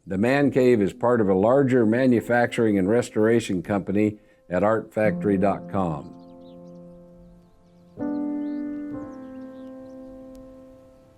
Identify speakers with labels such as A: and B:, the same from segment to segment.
A: The Man Cave is part of a larger manufacturing and restoration company at artfactory.com.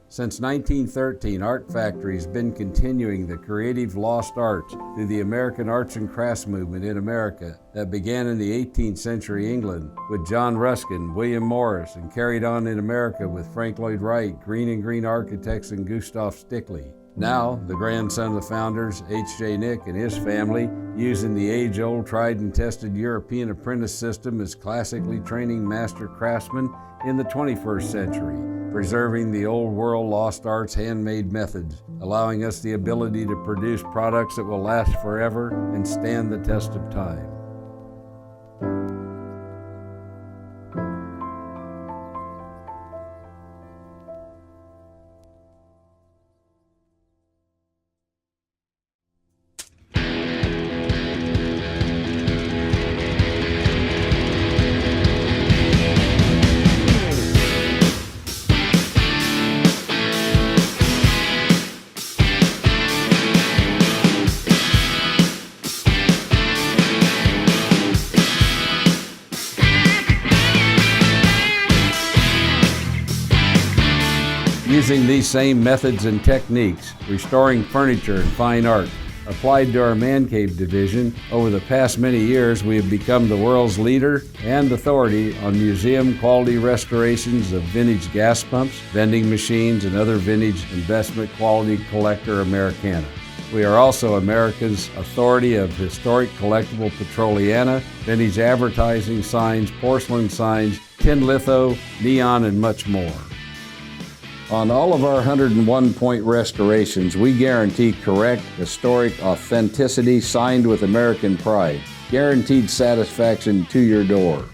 A: Since 1913, Art Factory has been continuing the creative lost arts through the American arts and crafts movement in America that began in the 18th century England with John Ruskin, William Morris, and carried on in America with Frank Lloyd Wright, Green & Green Architects, and Gustav Stickley. Now, the grandson of the founders, H.J. Nick and his family, using the age-old tried and tested European apprentice system is classically training master craftsmen in the 21st century, preserving the old world lost arts handmade methods, allowing us the ability to produce products that will last forever and stand the test of time. Using these same methods and techniques, restoring furniture and fine art, applied to our Man Cave division, over the past many years we have become the world's leader and authority on museum-quality restorations of vintage gas pumps, vending machines, and other vintage investment-quality collector Americana. We are also America's authority of historic collectible Petroliana, vintage advertising signs, porcelain signs, tin litho, neon, and much more. On all of our 101-point restorations, we guarantee correct, historic authenticity signed with American pride, guaranteed satisfaction to your door.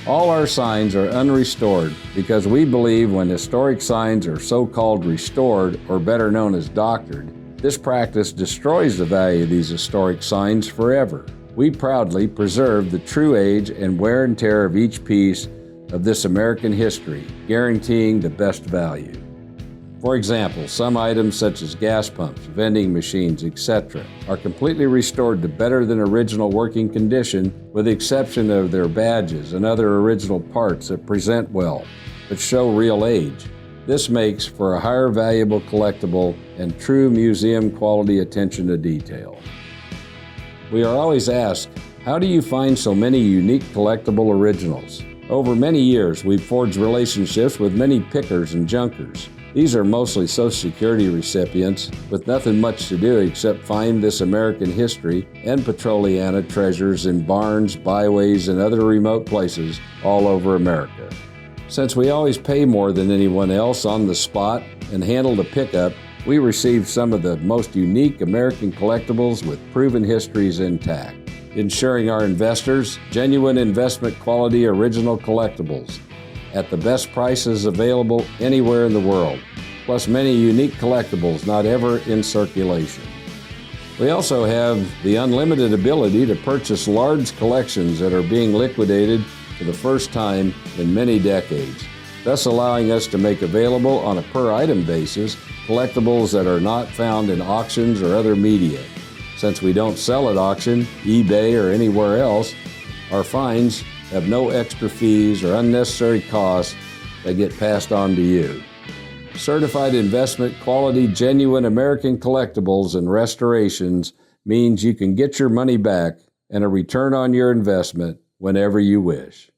A: All our signs are unrestored because we believe when historic signs are so-called restored, or better known as doctored, this practice destroys the value of these historic signs forever. We proudly preserve the true age and wear and tear of each piece of this American history, guaranteeing the best value. For example, some items such as gas pumps, vending machines, etc. are completely restored to better than original working condition with the exception of their badges and other original parts that present well, but show real age. This makes for a higher valuable collectible and true museum quality attention to detail. We are always asked, how do you find so many unique collectible originals? Over many years, we've forged relationships with many pickers and junkers. These are mostly Social Security recipients with nothing much to do except find this American history and Petroliana treasures in barns, byways, and other remote places all over America. Since we always pay more than anyone else on the spot and handle the pickup, we receive some of the most unique American collectibles with proven histories intact, ensuring our investors genuine investment quality original collectibles at the best prices available anywhere in the world, plus many unique collectibles not ever in circulation. We also have the unlimited ability to purchase large collections that are being liquidated for the first time in many decades, thus allowing us to make available on a per-item basis collectibles that are not found in auctions or other media. Since we don't sell at auction, eBay, or anywhere else, our finds have no extra fees or unnecessary costs that get passed on to you. Certified investment quality, genuine American collectibles and restorations means you can get your money back and a return on your investment whenever you wish.